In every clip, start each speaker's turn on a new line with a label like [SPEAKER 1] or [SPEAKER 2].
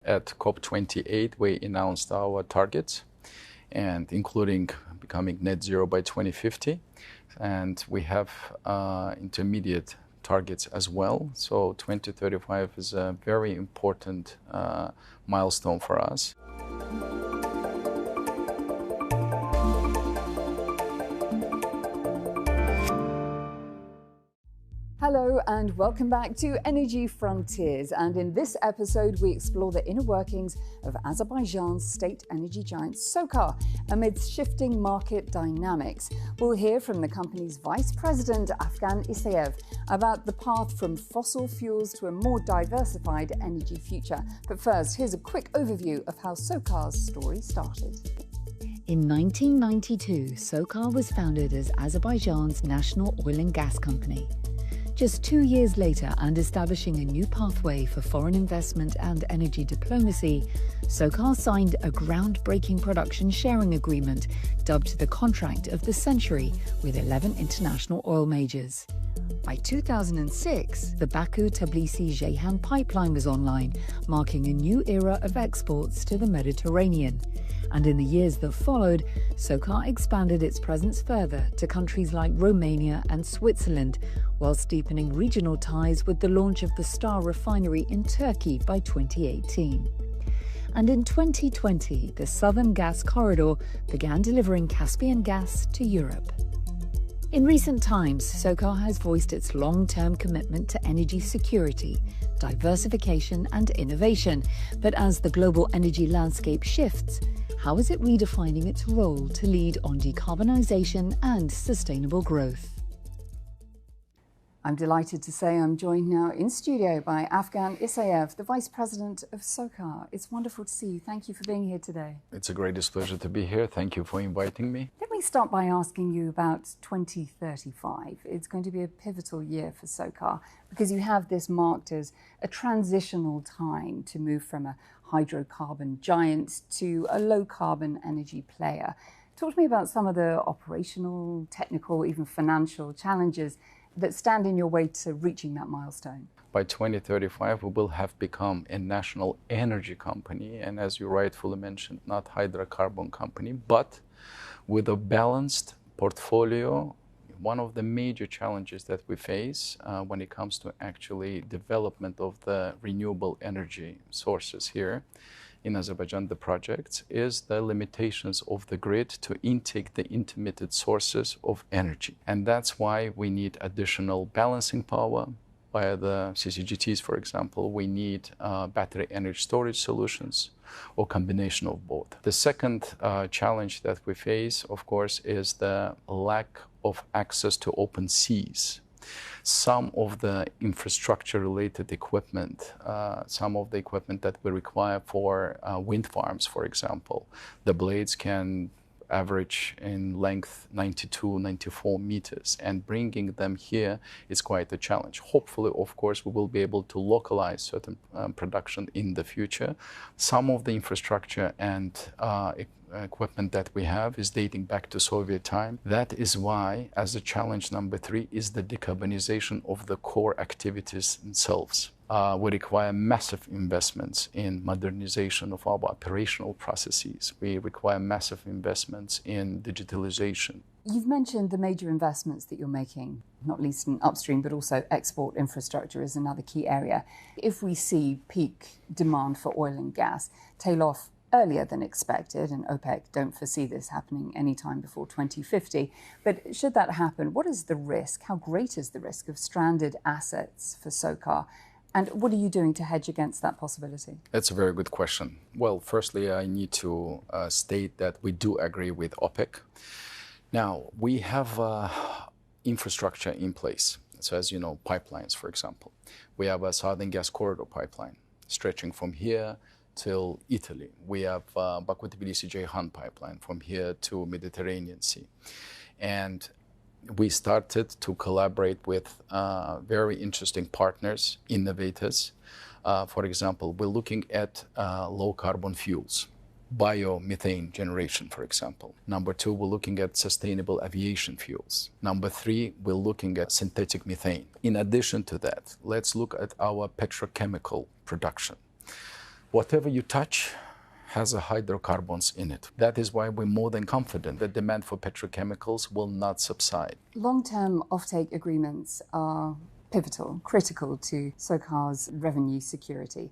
[SPEAKER 1] at COP28, we announced our targets, and including becoming net zero by 2050. And we have intermediate targets as well. So 2035 is a very important milestone for us.
[SPEAKER 2] Hello and welcome back to Energy Frontiers, and in this episode we explore the inner workings of Azerbaijan's state energy giant SOCAR amidst shifting market dynamics. We'll hear from the company's vice-president Afgan Isayev about the path from fossil fuels to a more diversified energy future. But first, here's a quick overview of how SOCAR's story started.
[SPEAKER 3] In 1992, SOCAR was founded as Azerbaijan's national oil and gas company. Just 2 years later, and establishing a new pathway for foreign investment and energy diplomacy, SOCAR signed a groundbreaking production sharing agreement dubbed the Contract of the Century with 11 international oil majors. By 2006, the Baku-Tbilisi-Ceyhan pipeline was online, marking a new era of exports to the Mediterranean. And in the years that followed, SOCAR expanded its presence further to countries like Romania and Switzerland, whilst deepening regional ties with the launch of the Star refinery in Turkey by 2018. And in 2020, the Southern Gas Corridor began delivering Caspian gas to Europe. In recent times, SOCAR has voiced its long-term commitment to energy security, diversification and innovation. But as the global energy landscape shifts, how is it redefining its role to lead on decarbonisation and sustainable growth?
[SPEAKER 2] I'm delighted to say I'm joined now in studio by Afgan Isayev, the Vice President of SOCAR. It's wonderful to see you. Thank you for being here today.
[SPEAKER 1] It's a great pleasure to be here. Thank you for inviting me.
[SPEAKER 2] Let me start by asking you about 2035. It's going to be a pivotal year for SOCAR because you have this marked as a transitional time to move from a hydrocarbon giant to a low-carbon energy player. Talk to me about some of the operational, technical, even financial challenges that stand in your way to reaching that milestone.
[SPEAKER 1] By 2035, we will have become a national energy company, and as you rightfully mentioned, not hydrocarbon company, but with a balanced portfolio. One of the major challenges that we face when it comes to actually development of the renewable energy sources here in Azerbaijan, the projects, is the limitations of the grid to intake the intermittent sources of energy. And that's why we need additional balancing power via the CCGTs, for example. We need battery energy storage solutions or combination of both. The second challenge that we face, of course, is the lack of access to open seas. Some of the infrastructure-related equipment, some of the equipment that we require for wind farms, for example, the blades can average in length 92, 94 meters, and bringing them here is quite a challenge. Hopefully, of course, we will be able to localize certain production in the future. Some of the infrastructure and equipment that we have is dating back to Soviet time. That is why, as a challenge number 3, is the decarbonization of the core activities themselves. We require massive investments in modernization of our operational processes. We require massive investments in digitalization.
[SPEAKER 2] You've mentioned the major investments that you're making, not least in upstream, but also export infrastructure is another key area. If we see peak demand for oil and gas tail off earlier than expected, and OPEC don't foresee this happening anytime before 2050. But should that happen, what is the risk? How great is the risk of stranded assets for SOCAR? And what are you doing to hedge against that possibility?
[SPEAKER 1] That's a very good question. Well, firstly, I need to state that we do agree with OPEC. Now, we have infrastructure in place. So as you know, pipelines, for example. We have a Southern Gas Corridor pipeline stretching from here till Italy. We have Baku-Tbilisi-Ceyhan pipeline from here to Mediterranean Sea. And we started to collaborate with very interesting partners, innovators. For example, we're looking at low carbon fuels, biomethane generation, for example. Number 2, we're looking at sustainable aviation fuels. Number 3, we're looking at synthetic methane. In addition to that, let's look at our petrochemical production. Whatever you touch has hydrocarbons in it. That is why we're more than confident that demand for petrochemicals will not subside.
[SPEAKER 2] Long-term offtake agreements are pivotal, critical to SOCAR's revenue security.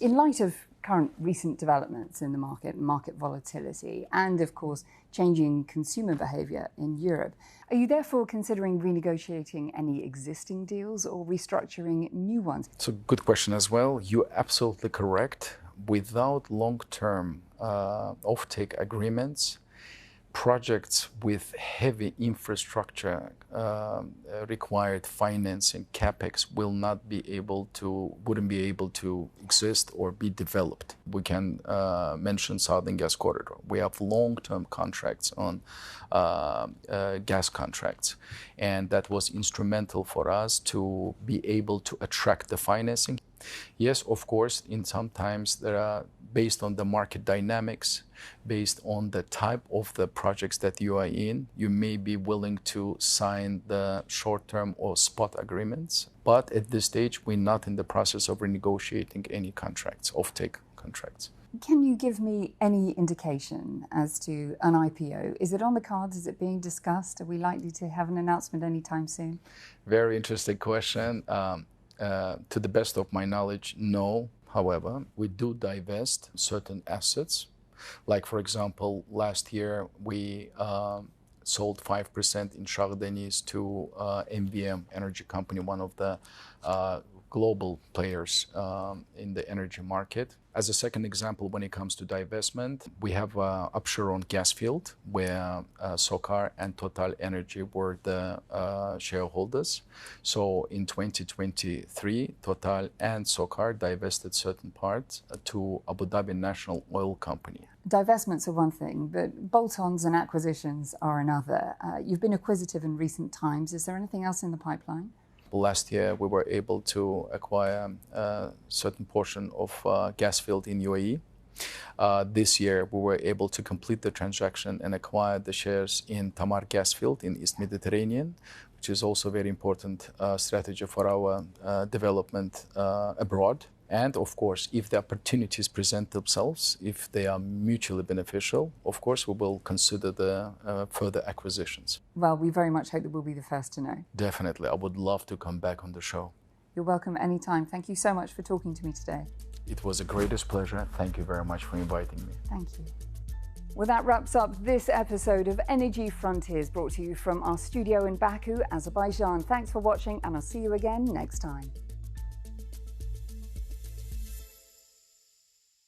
[SPEAKER 2] In light of current recent developments in the market volatility, and of course changing consumer behaviour in Europe, are you therefore considering renegotiating any existing deals or restructuring new ones?
[SPEAKER 1] It's a good question as well. You're absolutely correct. Without long-term offtake agreements, projects with heavy infrastructure required financing, capex, wouldn't be able to exist or be developed. We can mention Southern Gas Corridor. We have long-term contracts on gas contracts, and that was instrumental for us to be able to attract the financing. Yes, of course, sometimes there are, based on the market dynamics, based on the type of the projects that you are in, you may be willing to sign the short-term or spot agreements. But at this stage, we're not in the process of renegotiating any contracts, offtake contracts.
[SPEAKER 2] Can you give me any indication as to an IPO? Is it on the cards? Is it being discussed? Are we likely to have an announcement anytime soon?
[SPEAKER 1] Very interesting question. To the best of my knowledge, no. However, we do divest certain assets. Like, for example, last year we sold 5% in Shah Deniz to MVM Energy Company, one of the global players in the energy market. As a second example, when it comes to divestment, we have Absheron gas field where SOCAR and Total Energy were the shareholders. So in 2023, Total and SOCAR divested certain parts to Abu Dhabi National Oil Company.
[SPEAKER 2] Divestments are one thing, but bolt-ons and acquisitions are another. You've been acquisitive in recent times. Is there anything else in the pipeline?
[SPEAKER 1] Last year, we were able to acquire a certain portion of gas field in UAE. This year, we were able to complete the transaction and acquire the shares in Tamar gas field in East Mediterranean, which is also a very important strategy for our development abroad. And of course, if the opportunities present themselves, if they are mutually beneficial, of course, we will consider the further acquisitions.
[SPEAKER 2] Well, we very much hope that we'll be the first to know.
[SPEAKER 1] Definitely. I would love to come back on the show.
[SPEAKER 2] You're welcome anytime. Thank you so much for talking to me today.
[SPEAKER 1] It was the greatest pleasure. Thank you very much for inviting me.
[SPEAKER 2] Thank you. Well, that wraps up this episode of Energy Frontiers, brought to you from our studio in Baku, Azerbaijan. Thanks for watching, and I'll see you again next time.